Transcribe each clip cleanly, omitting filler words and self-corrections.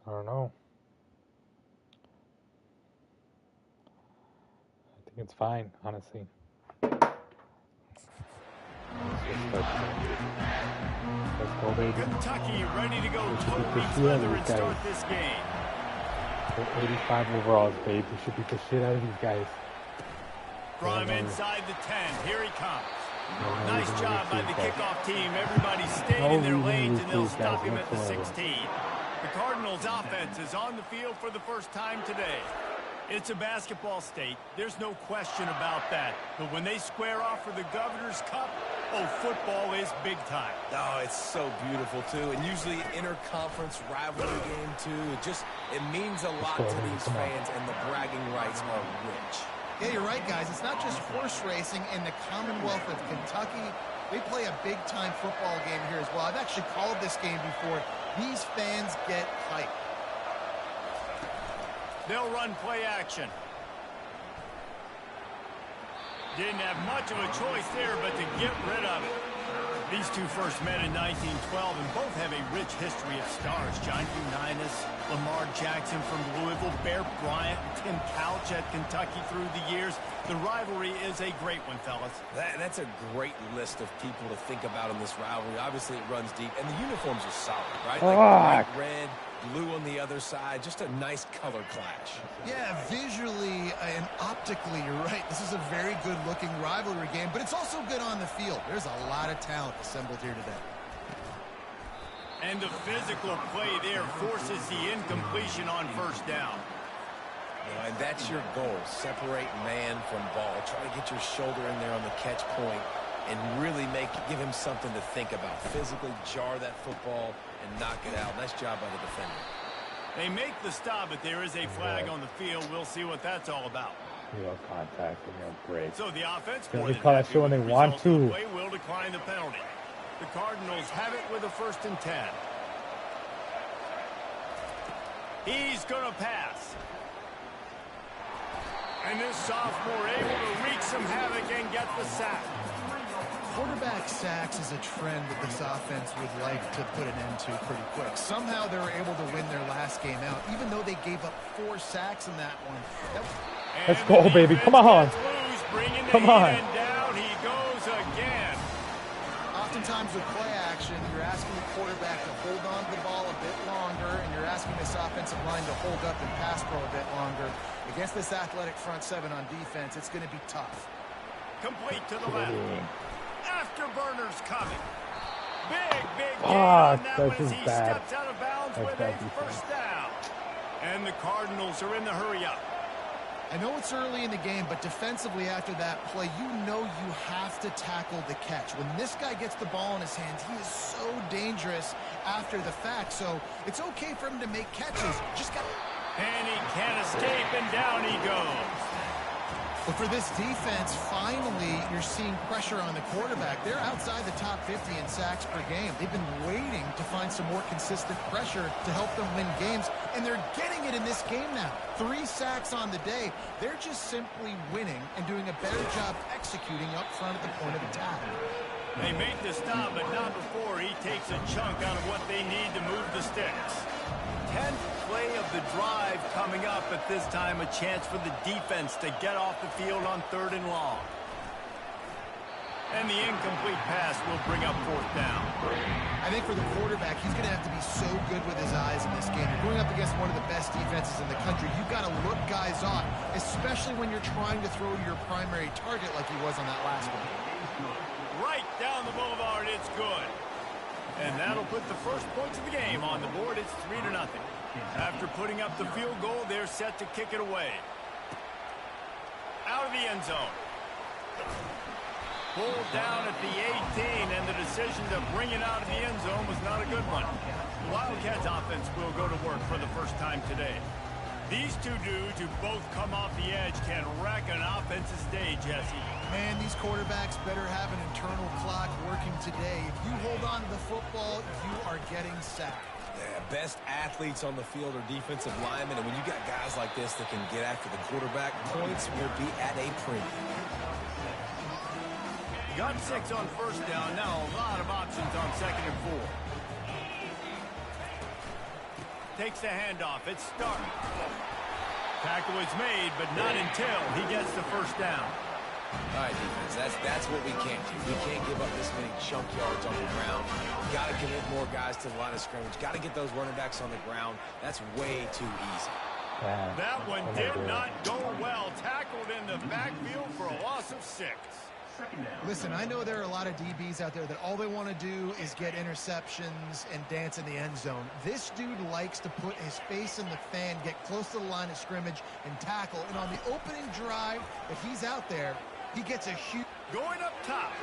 I don't know. I think it's fine, honestly. Let's go, baby. Kentucky ready to go Toby's leather and start this game. We're 85 overalls, babe. We should beat the shit out of these guys. From inside the 10, here he comes. Nice job by the kickoff team. Everybody stayed in their lanes, and they'll stop him at the 16. The Cardinals' offense is on the field for the first time today. It's a basketball state. There's no question about that. But when they square off for the Governor's Cup, oh, football is big time. Oh, it's so beautiful, too. And usually interconference rivalry game, too. It means a lot to these fans, and the bragging rights are rich. Yeah, you're right, guys. It's not just horse racing in the Commonwealth of Kentucky. They play a big-time football game here as well. I've actually called this game before. These fans get hyped. They'll run play action. Didn't have much of a choice there, but to get rid of it. These two first met in 1912, and both have a rich history of stars. John Unitas, Lamar Jackson from Louisville, Bear Bryant, Tim Couch at Kentucky through the years. The rivalry is a great one, fellas. That's a great list of people to think about in this rivalry. Obviously, it runs deep, and the uniforms are solid, right? Like red, blue on the other side, just a nice color clash. Yeah, visually and optically, you're right. This is a very good-looking rivalry game, but it's also good on the field. There's a lot of talent assembled here today. And the physical play there forces the incompletion on first down. And that's your goal. Separate man from ball. Try to get your shoulder in there on the catch point and really give him something to think about. Physically jar that football and knock it out. Nice job by the defender. They make the stop, but there is a flag on the field. We'll see what that's all about. Contact and break. So the offense, they call that shit when they want to. Will decline the penalty. The Cardinals have it with a 1st and 10. He's going to pass. And this sophomore able to wreak some havoc and get the sack. Quarterback sacks is a trend that this offense would like to put an end to pretty quick. Somehow they were able to win their last game out, even though they gave up 4 sacks in that one. Let's go, baby. Come on. Come on. And down he goes again. Oftentimes with play action, you're asking the quarterback to hold on to the ball a bit longer, and you're asking this offensive line to hold up and pass pro a bit longer. Against this athletic front 7 on defense, it's going to be tough. Complete to the left. Afterburners coming. Big gain on that one as he steps out of bounds with a first down. And the Cardinals are in the hurry up. I know it's early in the game, but defensively after that play, you know you have to tackle the catch. When this guy gets the ball in his hands, he is so dangerous after the fact. So it's okay for him to make catches. And he can't escape, and down he goes. But for this defense, finally, you're seeing pressure on the quarterback. They're outside the top 50 in sacks per game. They've been waiting to find some more consistent pressure to help them win games, and they're getting it in this game now. 3 sacks on the day. They're just simply winning and doing a better job executing up front at the point of attack. They make the stop, but not before he takes a chunk out of what they need to move the sticks. 10th play of the drive coming up, at this time a chance for the defense to get off the field on 3rd and long. And the incomplete pass will bring up 4th down. I think for the quarterback, he's going to have to be so good with his eyes in this game. You're going up against one of the best defenses in the country. You've got to look guys off, especially when you're trying to throw to your primary target like he was on that last one. Right down the boulevard, it's good. And that'll put the first points of the game on the board. It's 3-0. After putting up the field goal, they're set to kick it away. Out of the end zone. Pulled down at the 18, and the decision to bring it out of the end zone was not a good one. The Wildcats offense will go to work for the first time today. These two dudes who both come off the edge can wreck an offense's day, Jesse. Man, these quarterbacks better have an internal clock working today. If you hold on to the football, you are getting sacked. Yeah, best athletes on the field are defensive linemen, and when you got guys like this that can get after the quarterback, points will be at a premium. Got 6 on first down. Now a lot of options on 2nd and 4. takes the handoff. It's starting. Tackle is made, but not until he gets the first down. All right, defense, that's what we can't do. We can't give up this many chunk yards on the ground. Got to commit more guys to the line of scrimmage. Got to get those running backs on the ground. That's way too easy. Yeah, that one did not go well. Tackled in the backfield for a loss of 6. Listen, I know there are a lot of DBs out there that all they want to do is get interceptions and dance in the end zone. This dude likes to put his face in the fan, get close to the line of scrimmage, and tackle. And on the opening drive that he's out there, he gets a huge... Going up top.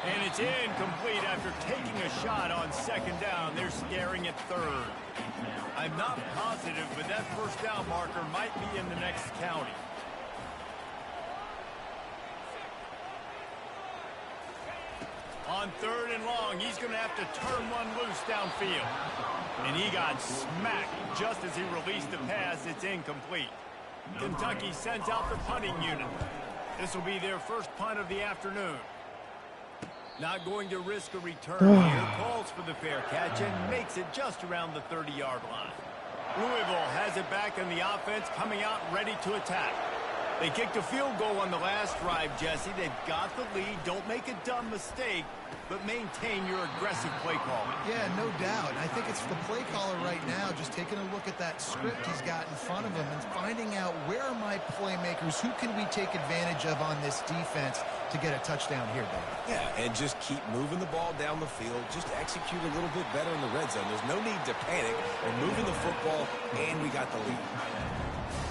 And it's incomplete after taking a shot on second down. They're staring at third. I'm not positive, but that first down marker might be in the next county. On third and long, he's going to have to turn one loose downfield. And he got smacked just as he released the pass. It's incomplete. Kentucky sends out the punting unit. This will be their first punt of the afternoon. Not going to risk a return here. Calls for the fair catch and makes it just around the 30-yard line. Louisville has it back in the offense, coming out ready to attack. They kicked a field goal on the last drive, Jesse. They've got the lead. Don't make a dumb mistake, but maintain your aggressive play calling. Yeah, no doubt. I think it's the play caller right now just taking a look at that script he's got in front of him and finding out where are my playmakers, who can we take advantage of on this defense to get a touchdown here, Dave. Yeah, and just keep moving the ball down the field. Just execute a little bit better in the red zone. There's no need to panic. We're moving the football, and we got the lead.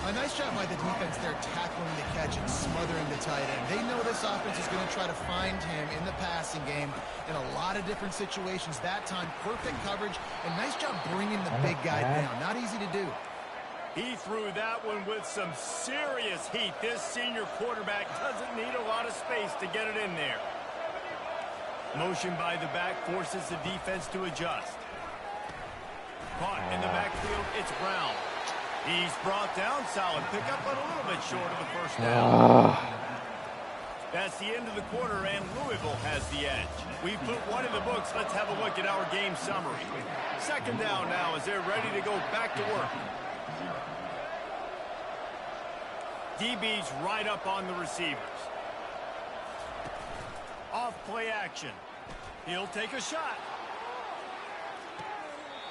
A nice job by the defense there tackling the catch and smothering the tight end. They know this offense is going to try to find him in the passing game in a lot of different situations. That time, perfect coverage, and nice job bringing the big guy down. Not easy to do. He threw that one with some serious heat. This senior quarterback doesn't need a lot of space to get it in there. Motion by the back forces the defense to adjust. Caught in the backfield, it's Brown. He's brought down, solid pickup, but a little bit short of the first down. That's the end of the quarter, and Louisville has the edge. We've put one in the books. Let's have a look at our game summary. Second down now as they're ready to go back to work. DB's right up on the receivers. Off play action. He'll take a shot.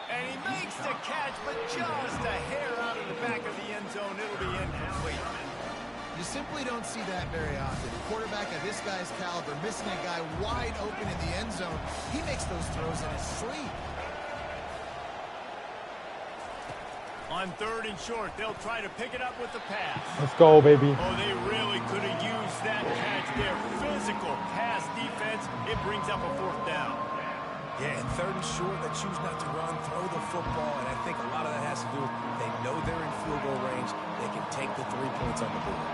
And he makes the catch, but just a hair out of the back of the end zone. It'll be incomplete. You simply don't see that very often. A quarterback of this guy's caliber missing a guy wide open in the end zone. He makes those throws in his sleep. On third and short, they'll try to pick it up with the pass. Let's go, baby. Oh, they really could have used that catch there. Physical pass defense. It brings up a fourth down. Yeah, and third and short, they choose not to run, throw the football, and I think a lot of that has to do with they know they're in field goal range. They can take the 3 points on the board.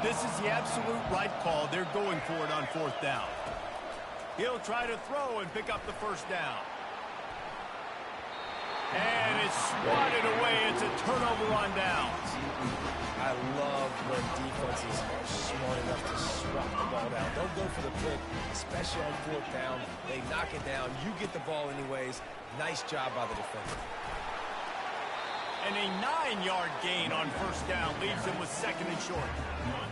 This is the absolute right call. They're going for it on fourth down. He'll try to throw and pick up the first down. And it's swatted away. It's a turnover on downs. I love when defenses are smart enough to swat the ball down. Don't go for the pick, especially on fourth down. They knock it down. You get the ball anyways. Nice job by the defender. And a 9-yard gain on first down leaves them with second and short.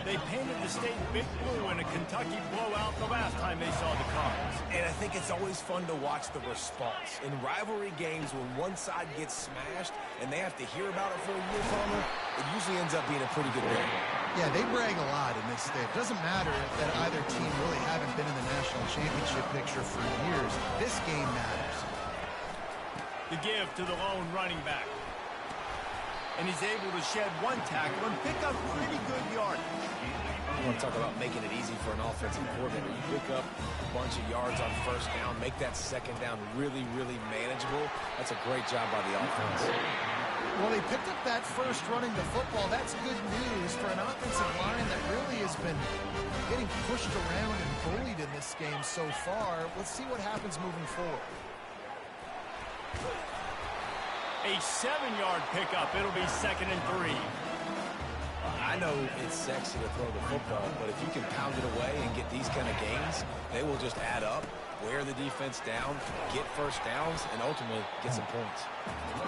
They painted the state big blue in a Kentucky blowout the last time they saw the Cards. And I think it's always fun to watch the response. In rivalry games, when one side gets smashed and they have to hear about it for a year from them, it usually ends up being a pretty good game. Yeah, they brag a lot in this state. It doesn't matter that either team really haven't been in the national championship picture for years. This game matters. The give to the lone running back. And he's able to shed one tackle and pick up pretty good yardage. You want to talk about making it easy for an offensive coordinator. You pick up a bunch of yards on first down, make that second down really, really manageable. That's a great job by the offense. Well, they picked up that first running the football. That's good news for an offensive line that really has been getting pushed around and bullied in this game so far. Let's see what happens moving forward. A 7-yard pickup. It'll be second and 3. I know it's sexy to throw the football, but if you can pound it away and get these kind of gains, they will just add up, wear the defense down, get first downs, and ultimately get some points.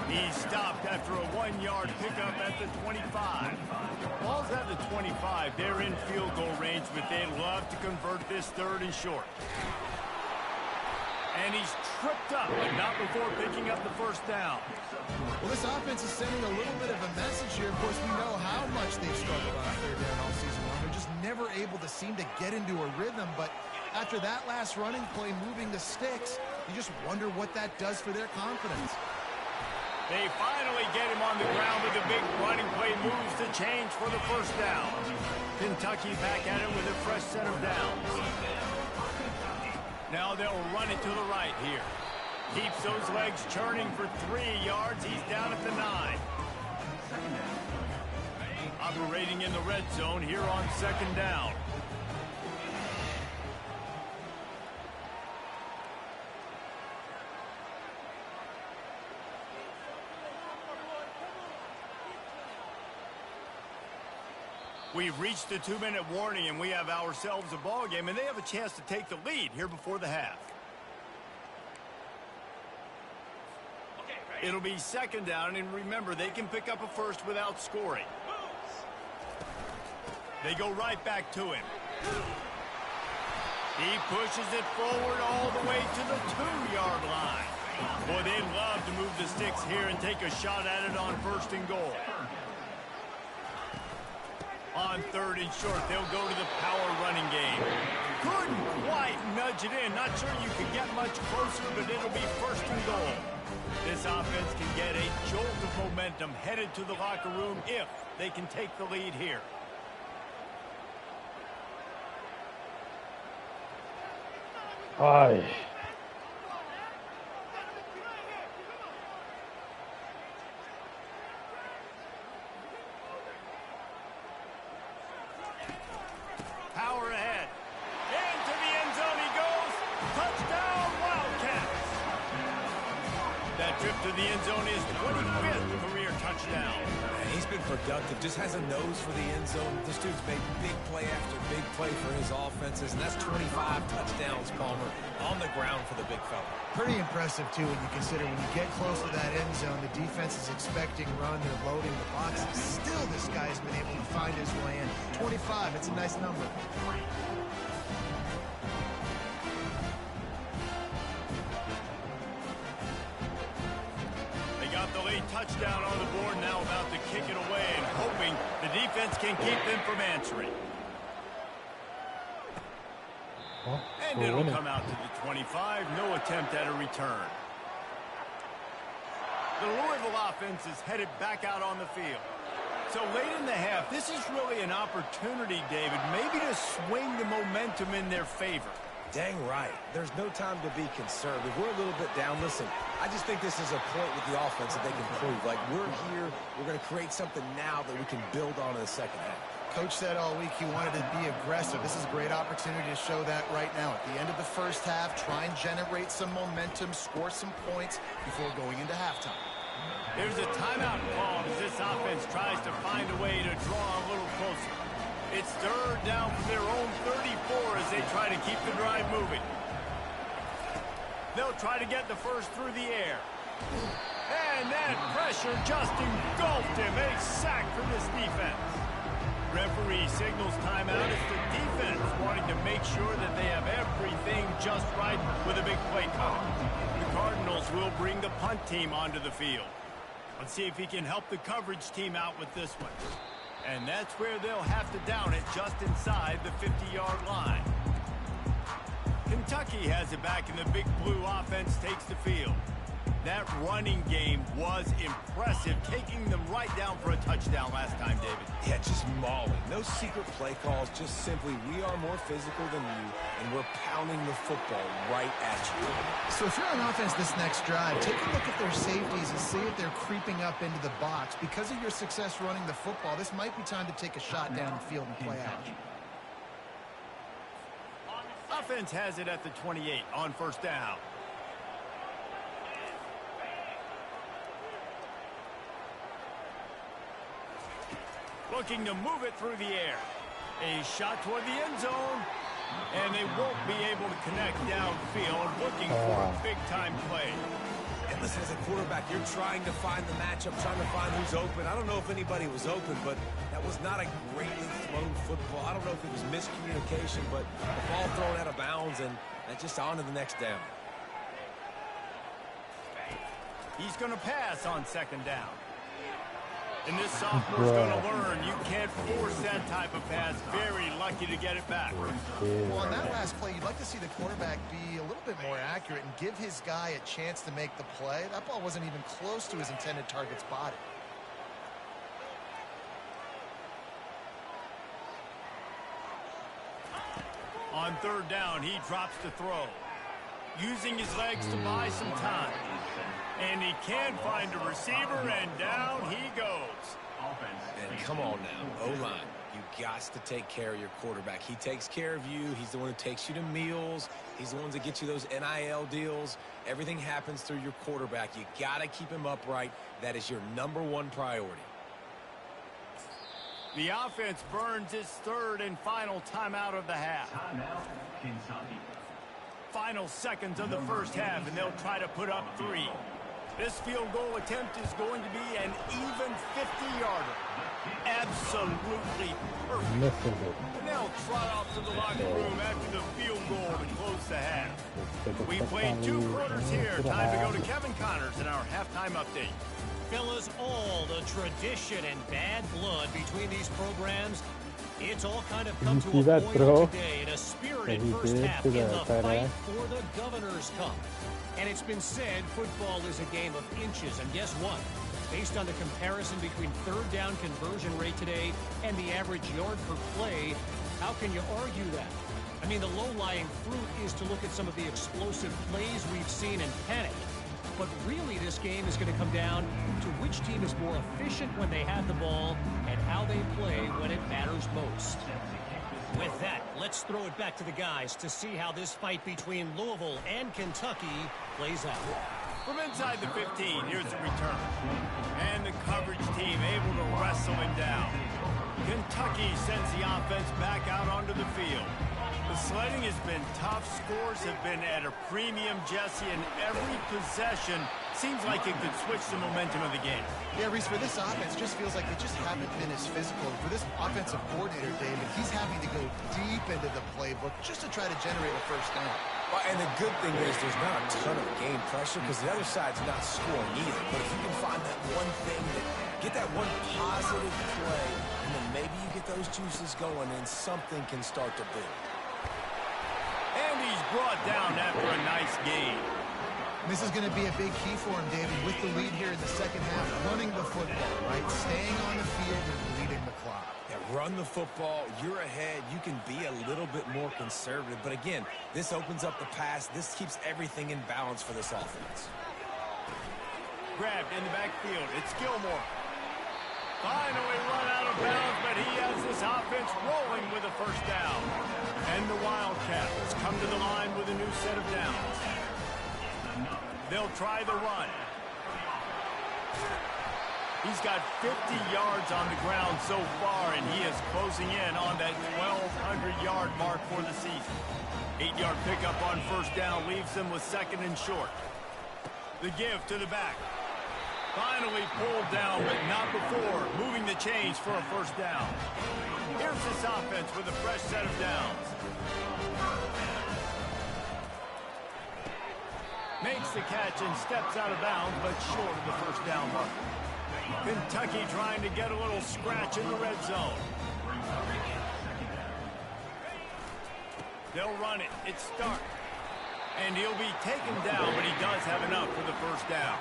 He's stopped after a 1-yard pickup at the 25. Ball's at the 25. They're in field goal range, but they'd love to convert this 3rd and short. And he's tripped up, but not before picking up the first down. Well, this offense is sending a little bit of a message here. Of course, we know how much they've struggled on 3rd down all season long. They're just never able to seem to get into a rhythm. But after that last running play, moving the sticks, you just wonder what that does for their confidence. They finally get him on the ground with the big running play moves to change for the first down. Kentucky back at him with a fresh set of downs. Now they'll run it to the right here. Keeps those legs churning for 3 yards. He's down at the 9. Operating in the red zone here on 2nd down. We've reached the 2-minute warning, and we have ourselves a ball game, and they have a chance to take the lead here before the half. It'll be 2nd down, and remember, they can pick up a first without scoring. They go right back to him. He pushes it forward all the way to the 2-yard line. Boy, they'd love to move the sticks here and take a shot at it on 1st and goal. On 3rd and short, they'll go to the power running game. Couldn't quite nudge it in. Not sure you could get much closer, but it'll be 1st and goal. This offense can get a jolt of momentum headed to the locker room if they can take the lead here. Aye. Power ahead. Into the end zone he goes. Touchdown, Wildcats. That trip to the end zone is 25th career touchdown. Man, he's been productive, just has a nose for the end zone. This dude's made big play after big play for his offenses, and that's 25 touchdowns, Palmer, on the ground for the big fella. Pretty impressive, too, when you consider when you get close to that end zone, the defense is expecting run, they're loading the boxes. Still, this guy's been able to find his way in. 25, it's a nice number. They got the late touchdown on the board, now about to kick it away and hoping the defense can keep them from answering. And it'll come out to the 25. No attempt at a return. The Louisville offense is headed back out on the field. So late in the half, this is really an opportunity, David, maybe to swing the momentum in their favor. Dang right. There's no time to be conservative. We're a little bit down. Listen, I just think this is a point with the offense that they can prove. Like, we're here, we're going to create something now that we can build on in the second half. Coach said all week he wanted to be aggressive. This is a great opportunity to show that right now. At the end of the first half, try and generate some momentum, score some points before going into halftime. There's a timeout called as this offense tries to find a way to draw a little closer. It's 3rd down from their own 34 as they try to keep the drive moving. They'll try to get the first through the air. And that pressure just engulfed him. A sack for this defense. Referee signals timeout as the defense wanting to make sure that they have everything just right with a big play coming. The Cardinals will bring the punt team onto the field. Let's see if he can help the coverage team out with this one. And that's where they'll have to down it just inside the 50-yard line. Kentucky has it back, and the Big Blue offense takes the field. That running game was impressive, taking them right down for a touchdown last time, David. Yeah, just mauling. No secret play calls, just simply we are more physical than you, and we're pounding the football right at you. So if you're on offense this next drive, take a look at their safeties and see if they're creeping up into the box. Because of your success running the football, this might be time to take a shot down the field and play action. Offense has it at the 28 on 1st down. Looking to move it through the air. A shot toward the end zone. And they won't be able to connect downfield, looking for a big-time play. And listen, as a quarterback, you're trying to find the matchup, trying to find who's open. I don't know if anybody was open, but that was not a greatly thrown football. I don't know if it was miscommunication, but the ball thrown out of bounds, and just on to the next down. He's going to pass on second down. And this sophomore's going to learn you can't force that type of pass. Very lucky to get it back. Well, on that last play, you'd like to see the quarterback be a little bit more accurate and give his guy a chance to make the play. That ball wasn't even close to his intended target's body. On third down, he drops to throw. Using his legs to buy some time. And he can find a receiver, and down he goes. And come on now, O-line. You got to take care of your quarterback. He takes care of you. He's the one who takes you to meals. He's the one that gets you those NIL deals. Everything happens through your quarterback. You got to keep him upright. That is your #1 priority. The offense burns its third and final timeout of the half. Final seconds of the first half, and they'll try to put up 3. This field goal attempt is going to be an even 50-yarder. Absolutely perfect. And they'll trot off to the locker room after the field goal to close the half. We played 2 quarters here. Time to go to Kevin Connors in our halftime update. Fellas, all the tradition and bad blood between these programs, it's all kind of come to a boil today in a spirited first half in the fight for the Governor's Cup. And it's been said football is a game of inches, and guess what? Based on the comparison between third down conversion rate today and the average yard per play, how can you argue that? I mean, the low-lying fruit is to look at some of the explosive plays we've seen and panic. But really, this game is going to come down to which team is more efficient when they have the ball and how they play when it matters most. With that, let's throw it back to the guys to see how this fight between Louisville and Kentucky plays out. From inside the 15, here's the return. And the coverage team able to wrestle him down. Kentucky sends the offense back out onto the field. The sledding has been tough. Scores have been at a premium, Jesse, and every possession seems like it could switch the momentum of the game. Yeah, Reese, for this offense, just feels like they just haven't been as physical. For this offensive coordinator, David, he's having to go deep into the playbook just to try to generate a first down. Well, and the good thing is there's not a ton of game pressure because the other side's not scoring either. But if you can find that one thing, get that one positive play, and then maybe you get those juices going and something can start to build. And he's brought down after a nice gain. This is going to be a big key for him, David, with the lead here in the second half, running the football, right? Staying on the field and leading the clock. Yeah, run the football. You're ahead. You can be a little bit more conservative. But again, this opens up the pass. This keeps everything in balance for this offense. Grabbed in the backfield. It's Gilmore. Finally run out of bounds, but he has this offense rolling with a first down. And the Wildcats come to the line with a new set of downs. They'll try the run. He's got 50 yards on the ground so far, and he is closing in on that 1,200-yard mark for the season. 8-yard pickup on first down leaves them with second and short. The give to the back. Finally pulled down, but not before moving the chains for a first down. Here's this offense with a fresh set of downs. Makes the catch and steps out of bounds, but short of the first down mark. Kentucky trying to get a little scratch in the red zone. They'll run it. It's Stark. And he'll be taken down, but he does have enough for the first down.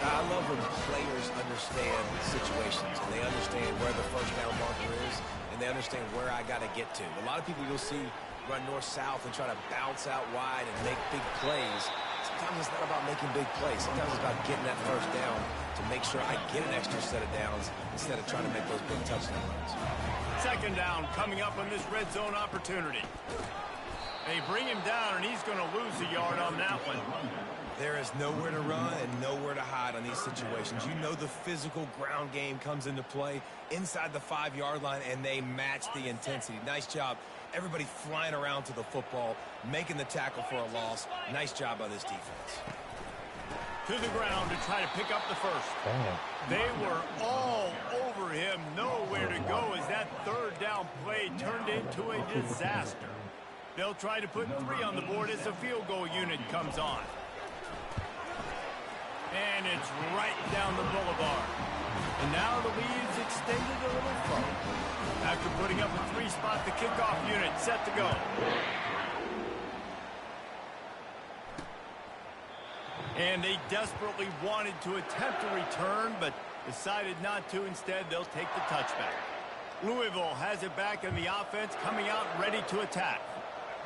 I love when players understand situations and they understand where the first down marker is and they understand where I got to get to. A lot of people you'll see run north-south and try to bounce out wide and make big plays. Sometimes it's not about making big plays. Sometimes it's about getting that first down to make sure I get an extra set of downs instead of trying to make those big touchdown runs. Second down coming up on this red zone opportunity. They bring him down, and he's going to lose a yard on that one. There is nowhere to run and nowhere to hide on these situations. You know the physical ground game comes into play inside the 5-yard line, and they match the intensity. Nice job. Everybody flying around to the football, making the tackle for a loss. Nice job by this defense. To the ground to try to pick up the first. They were all over him. Nowhere to go as that third down play turned into a disaster. They'll try to put 3 on the board as the field goal unit comes on. And it's right down the boulevard. And now the lead's extended a little further. After putting up a 3 spot, the kickoff unit set to go. And they desperately wanted to attempt a return, but decided not to. Instead, they'll take the touchback. Louisville has it back in the offense, coming out ready to attack.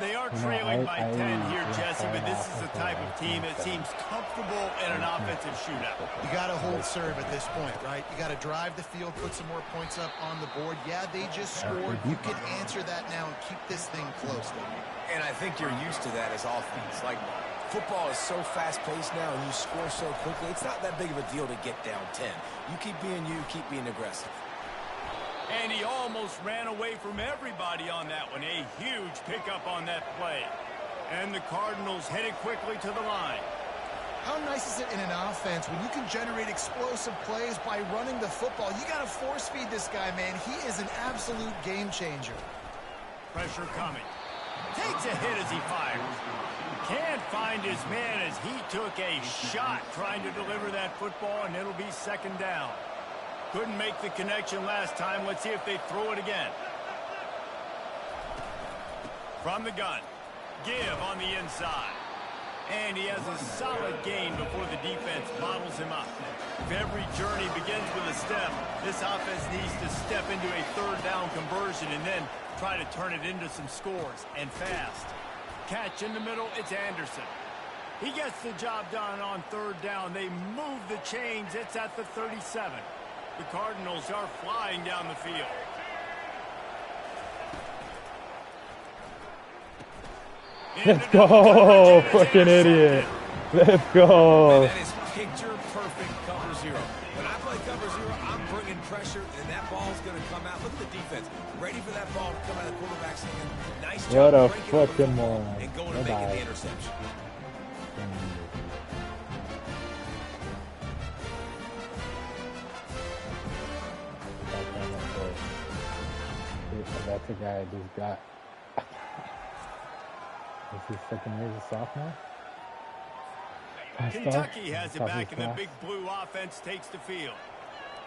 They are trailing by 10 here, Jesse, but this is the type of team that seems comfortable in an offensive shootout. You got to hold serve at this point, right? You got to drive the field, put some more points up on the board. Yeah, they just scored. You can answer that now and keep this thing close. And I think you're used to that as offense. Like, football is so fast-paced now, and you score so quickly, it's not that big of a deal to get down 10. You keep being you, keep being aggressive. And he almost ran away from everybody on that one. A huge pickup on that play. And the Cardinals headed quickly to the line. How nice is it in an offense when you can generate explosive plays by running the football? You got to force feed this guy, man. He is an absolute game changer. Pressure coming. Takes a hit as he fires. Can't find his man as he took a shot trying to deliver that football, and it'll be second down. Couldn't make the connection last time. Let's see if they throw it again. From the gun. Give on the inside. And he has a solid gain before the defense bottles him up. If every journey begins with a step, this offense needs to step into a third down conversion and then try to turn it into some scores, and fast. Catch in the middle, it's Anderson. He gets the job done on third down. They move the chains. It's at the 37. The Cardinals are flying down the field. Let's go, fucking idiot. Let's go. That is picture-perfect cover 0. When I play cover 0, I'm bringing pressure, and that ball's going to come out. Look at the defense. Ready for that ball to come out of the quarterback's hand. Nice job. What a breaking fucking moron. and going to make it the interception. That's a guy I just got. This is second year as a sophomore. Kentucky has it back, and the big blue offense takes the field.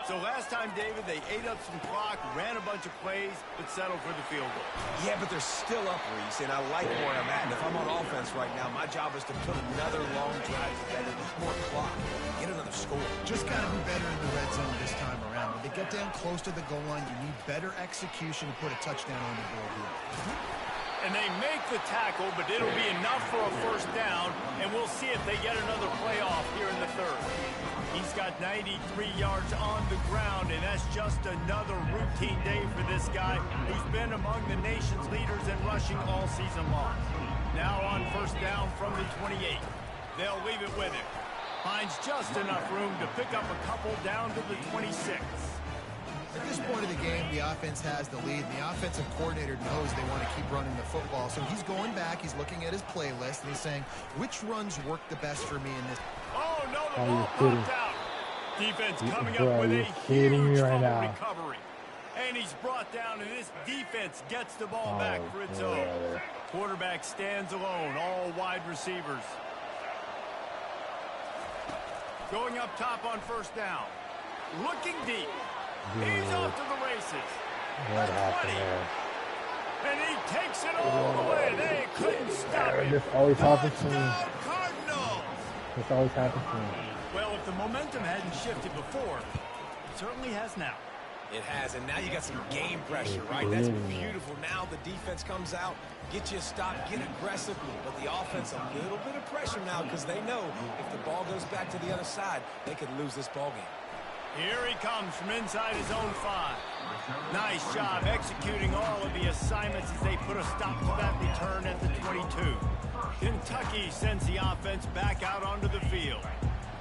So last time, David, they ate up some clock, ran a bunch of plays, but settled for the field goal. Yeah, but they're still up, Reese, and I like where I'm at. And if I'm on offense right now, my job is to put another long drive together, more clock, get another score. Just got to be better in the red zone this time around. When they get down close to the goal line, you need better execution to put a touchdown on the board here. And they make the tackle, but it'll be enough for a first down, and we'll see if they get another playoff here in the third. He's got 93 yards on the ground, and that's just another routine day for this guy who's been among the nation's leaders in rushing all season long. Now on first down from the 28. They'll leave it with him. Finds just enough room to pick up a couple down to the 26. At this point of the game, the offense has the lead, and the offensive coordinator knows they want to keep running the football. So he's going back, he's looking at his playlist, and he's saying, which runs work the best for me in this? Oh, no, the ball popped out. Defense coming up with a huge fumble recovery. And he's brought down, and this defense gets the ball back for its own. Quarterback stands alone, all wide receivers. Going up top on first down. Looking deep. He's off to the races. What happened there? And he takes it all the way. They couldn't stop it. This always happens to me. Cardinals. This always happens to me. Well, if the momentum hadn't shifted before, it certainly has now. It has, and now you got some game pressure, right? That's beautiful. Now the defense comes out, get you a stop, get aggressive, but the offense a little bit of pressure now because they know if the ball goes back to the other side, they could lose this ball game. Here he comes from inside his own 5. Nice job executing all of the assignments as they put a stop to that return at the 22. Kentucky sends the offense back out onto the field.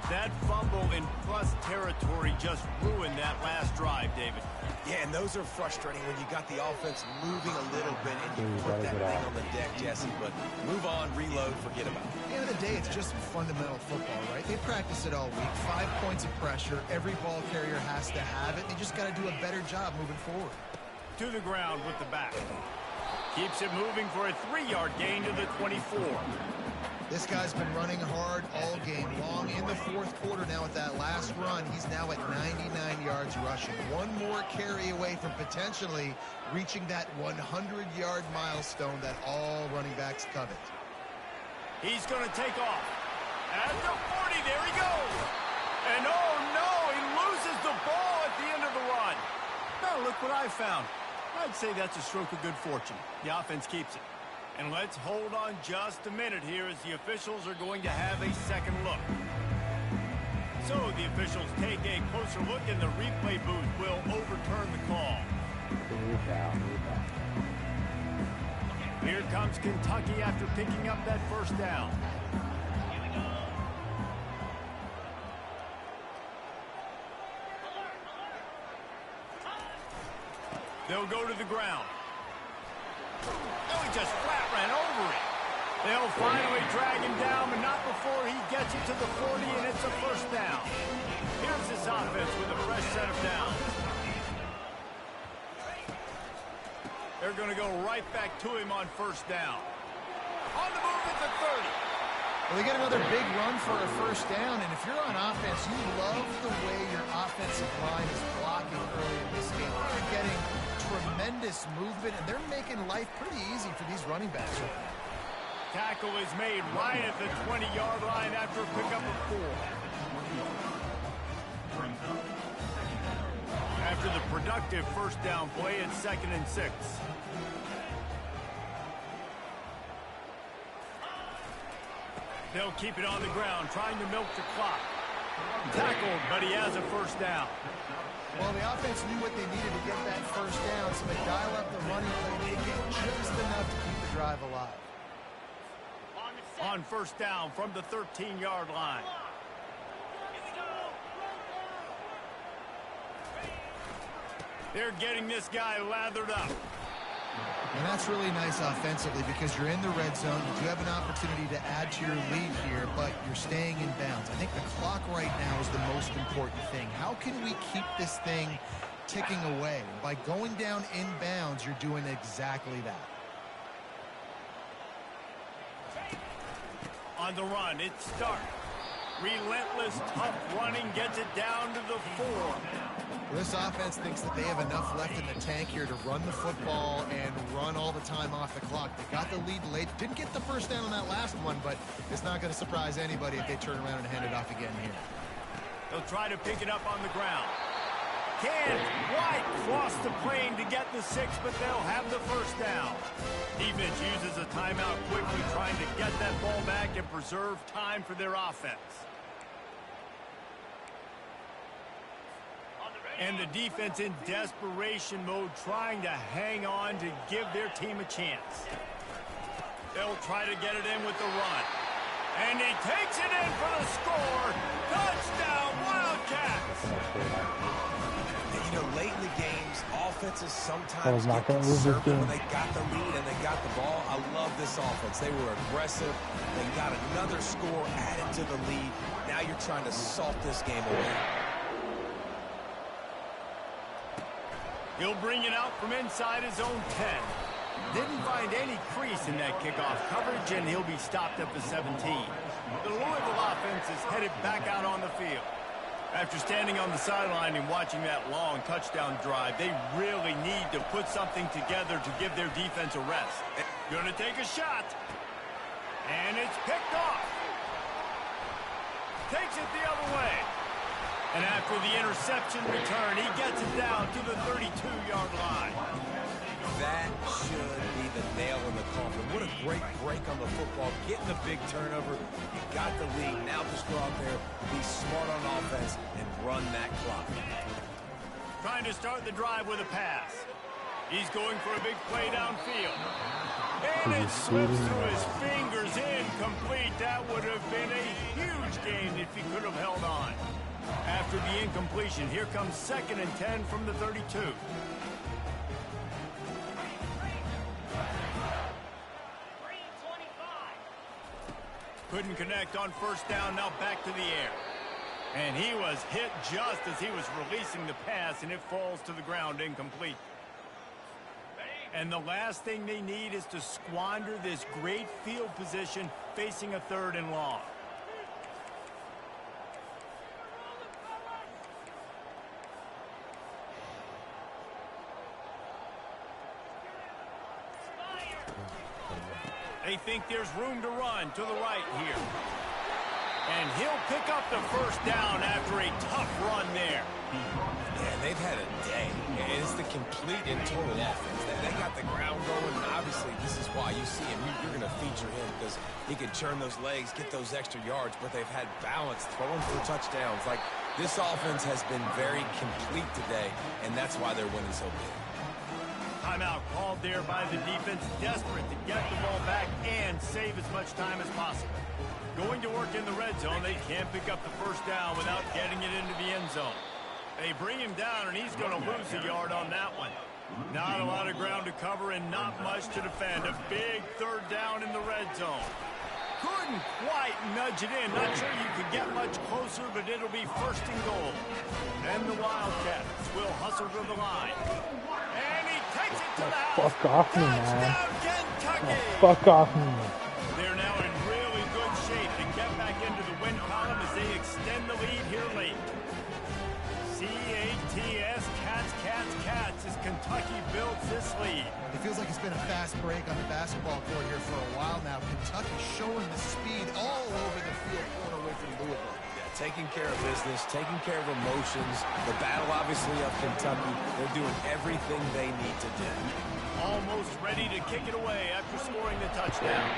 That fumble in plus territory just ruined that last drive, David. Yeah, and those are frustrating when you got the offense moving a little bit and you put that thing on the deck, Jesse. But move on, reload, forget about it. At the end of the day, it's just fundamental football, right? They practice it all week. 5 points of pressure. Every ball carrier has to have it. They just got to do a better job moving forward. To the ground with the back. Keeps it moving for a 3-yard gain to the 24. This guy's been running hard all game long. In the fourth quarter now with that last run, he's now at 99 yards rushing. One more carry away from potentially reaching that 100-yard milestone that all running backs covet. He's going to take off. At the 40, there he goes. And oh no, he loses the ball at the end of the run. Now look what I found. I'd say that's a stroke of good fortune. The offense keeps it. And let's hold on just a minute here as the officials are going to have a second look. So the officials take a closer look and the replay booth will overturn the call. Here comes Kentucky after picking up that first down. They'll go to the ground. Oh, he just flat ran over it. They'll finally drag him down, but not before he gets it to the 40, and it's a first down. Here's this offense with a fresh set of downs. They're going to go right back to him on first down. On the move at the 30. Well, they get another big run for a first down, and if you're on offense, you love the way your offensive line is blocking early in this game. They're getting tremendous movement, and they're making life pretty easy for these running backs right now. Tackle is made right at the 20-yard line after a pickup of 4. After the productive first down play, it's 2nd and 6. They'll keep it on the ground, trying to milk the clock. Tackled, but he has a first down. Well, the offense knew what they needed to get that first down, so they dial up the running play, make it just enough to keep the drive alive. On first down from the 13-yard line. They're getting this guy lathered up. And that's really nice offensively because you're in the red zone. You do have an opportunity to add to your lead here, but you're staying in bounds. I think the clock right now is the most important thing. How can we keep this thing ticking away? By going down in bounds, you're doing exactly that. On the run, it's Stark. Relentless, tough running gets it down to the 4. This offense thinks that they have enough left in the tank here to run the football and run all the time off the clock. They got the lead late. Didn't get the first down on that last one, but it's not going to surprise anybody if they turn around and hand it off again here. They'll try to pick it up on the ground. Can't quite cross the plane to get the 6, but they'll have the first down. Defense uses a timeout quickly, trying to get that ball back and preserve time for their offense. And the defense in desperation mode, trying to hang on to give their team a chance. They'll try to get it in with the run. And he takes it in for the score. Touchdown, Wildcats! You know, late in the games, offenses sometimes get conservative when they got the lead and they got the ball. I love this offense. They were aggressive. They got another score added to the lead. Now you're trying to salt this game away. He'll bring it out from inside his own 10. Didn't find any crease in that kickoff coverage, and he'll be stopped at the 17. The Louisville offense is headed back out on the field. After standing on the sideline and watching that long touchdown drive, they really need to put something together to give their defense a rest. Gonna take a shot. And it's picked off. Takes it the other way. And after the interception return, he gets it down to the 32-yard line. That should be the nail in the coffin. What a great break on the football. Getting the big turnover. You got the lead. Now just go out there, be smart on offense, and run that clock. Trying to start the drive with a pass. He's going for a big play downfield. And it slips through his fingers, incomplete. That would have been a huge gain if he could have held on. After the incompletion, here comes 2nd and 10 from the 32. Couldn't connect on 1st down, now back to the air. And he was hit just as he was releasing the pass, and it falls to the ground incomplete. And the last thing they need is to squander this great field position facing a 3rd and long. They think there's room to run to the right here. And he'll pick up the 1st down after a tough run there. Man, they've had a day. It's the complete and total offense. They got the ground going, and obviously this is why you see him. You're going to feature him because he can churn those legs, get those extra yards, but they've had balance, throwing for touchdowns. Like, this offense has been very complete today, and that's why they're winning so big. Timeout called there by the defense, desperate to get the ball back and save as much time as possible. Going to work in the red zone, they can't pick up the 1st down without getting it into the end zone. They bring him down, and he's going to lose a yard on that one. Not a lot of ground to cover and not much to defend. A big 3rd down in the red zone. Couldn't quite nudge it in. Not sure you could get much closer, but it'll be 1st and goal. And the Wildcats will hustle to the line. And he takes it to the house. Fuck off me, man. Touchdown, Kentucky. Fuck off me. They're now in really good shape to get back into the win column as they extend the lead here late. C-A-T-S, Cats, Cats, Cats, as Kentucky builds this lead. It feels like it's been a fast break on the basketball court here for a while now. Kentucky showing the speed all over the field, going away from Louisville. Yeah, taking care of business, taking care of emotions. The battle, obviously, of Kentucky. They're doing everything they need to do. Almost ready to kick it away after scoring the touchdown.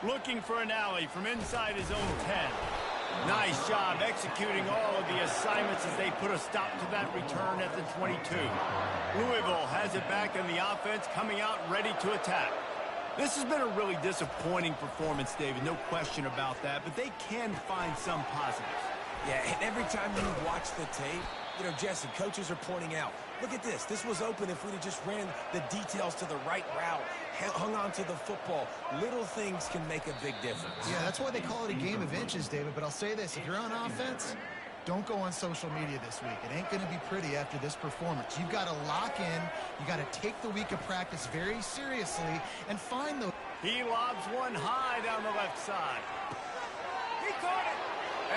Looking for an alley from inside his own 10. Nice job executing all of the assignments as they put a stop to that return at the 22. Louisville has it back in the offense, coming out ready to attack. This has been a really disappointing performance, David, no question about that, but they can find some positives. Yeah, and every time you watch the tape, you know, Jesse, coaches are pointing out, look at this. This was open if we'd have just ran the details to the right route, hung on to the football. Little things can make a big difference. Yeah, that's why they call it a game of inches, David. But I'll say this, if you're on offense, don't go on social media this week. It ain't going to be pretty after this performance. You've got to lock in. You got to take the week of practice very seriously and find those. He lobs one high down the left side. He caught it,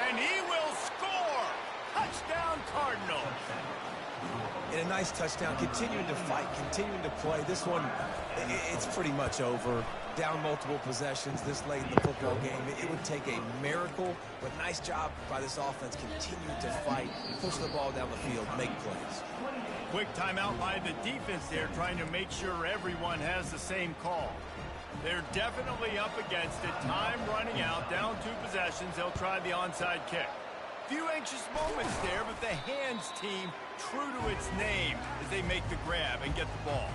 and he will score. Touchdown, Cardinals. And a nice touchdown, continuing to fight, continuing to play. This one, it's pretty much over. Down multiple possessions this late in the football game. It would take a miracle, but nice job by this offense. Continue to fight, push the ball down the field, make plays. Quick timeout by the defense there, trying to make sure everyone has the same call. They're definitely up against it. Time running out, down 2 possessions. They'll try the onside kick. Few anxious moments there, but the hands team true to its name as they make the grab and get the ball.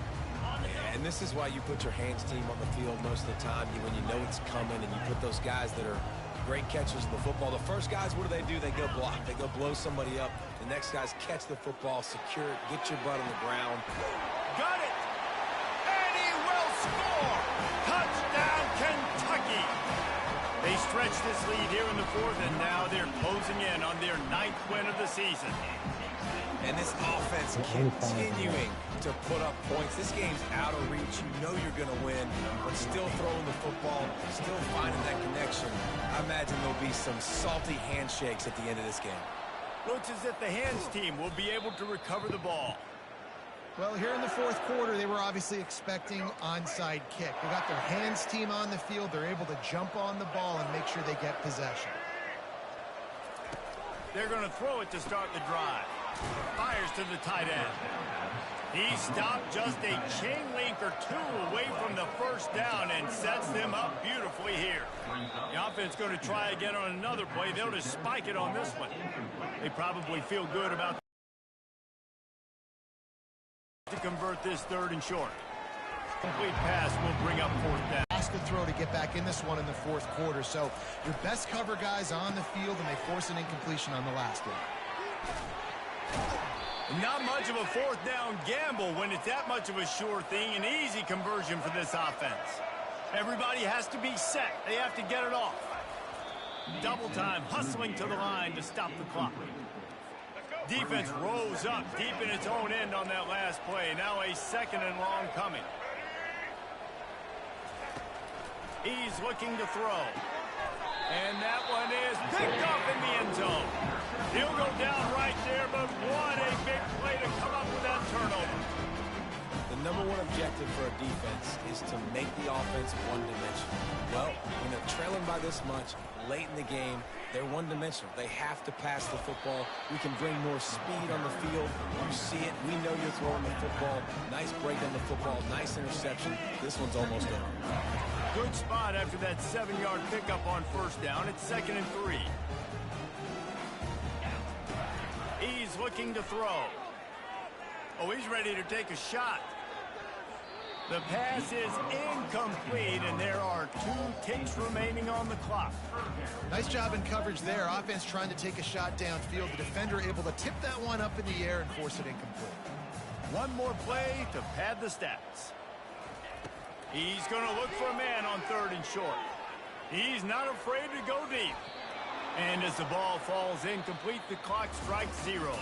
And this is why you put your hands team on the field most of the time, when you know it's coming, and you put those guys that are great catchers of the football. The first guys, what do? They go block. They go blow somebody up. The next guys catch the football, secure it, get your butt on the ground. Got it! And he will score! Touchdown, Kentucky! They stretch this lead here in the 4th, and now they're closing in on their 9th win of the season. And this offense continuing to put up points. This game's out of reach. You know you're going to win, but still throwing the football, still finding that connection. I imagine there'll be some salty handshakes at the end of this game. Looks as if the hands team will be able to recover the ball. Well, here in the 4th quarter, they were obviously expecting onside kick. They got their hands team on the field. They're able to jump on the ball and make sure they get possession. They're going to throw it to start the drive. Fires to the tight end. He stopped just a chain link or 2 away from the 1st down and sets them up beautifully here. The offense going to try again on another play. They'll just spike it on this one. They probably feel good about To convert this 3rd and short. Complete pass will bring up 4th down. Has to throw to get back in this one in the 4th quarter. So your best cover guys on the field, and they force an incompletion on the last one. Not much of a 4th down gamble when it's that much of a sure thing. An easy conversion for this offense. Everybody has to be set. They have to get it off. Double time, hustling to the line to stop the clock. Defense rose up deep in its own end on that last play. Now a 2nd and long coming. He's looking to throw. And that one is picked off in the end zone. He'll go down right there, but what a big play to come up with that turnover. The number one objective for a defense is to make the offense one-dimensional. Well, when they're trailing by this much, late in the game, they're one-dimensional. They have to pass the football. We can bring more speed on the field. You see it. We know you're throwing the football. Nice break on the football. Nice interception. This one's almost gone. Good spot after that 7-yard pickup on 1st down. It's 2nd and 3. He's looking to throw. Oh, he's ready to take a shot. The pass is incomplete, and there are 2 ticks remaining on the clock. Nice job in coverage there. Offense trying to take a shot downfield. The defender able to tip that one up in the air and force it incomplete. One more play to pad the stats. He's going to look for a man on 3rd and short. He's not afraid to go deep. And as the ball falls incomplete, the clock strikes 0.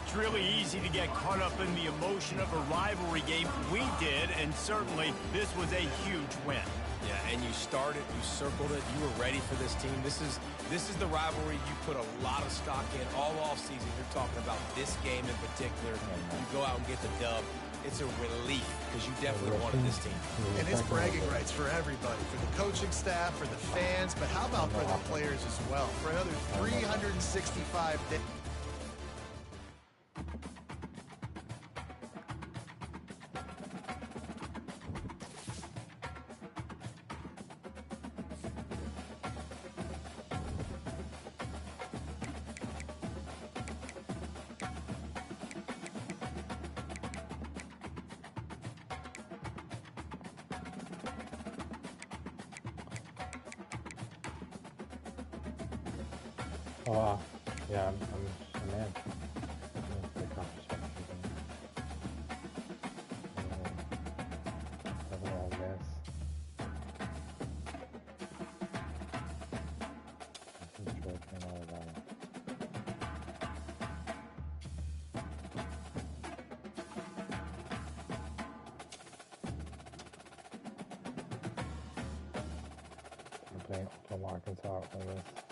It's really easy to get caught up in the emotion of a rivalry game. We did, and certainly this was a huge win. Yeah, and you started, you circled it, you were ready for this team. This is the rivalry you put a lot of stock in all offseason. You're talking about this game in particular. You go out and get the dub. It's a relief because you definitely wanted this team. And it's bragging rights for everybody, for the coaching staff, for the fans, but how about for the players as well? For another 365 days. Oh, yeah, I'm a man. Take off the overall miss. I'm playing Arkansas on this.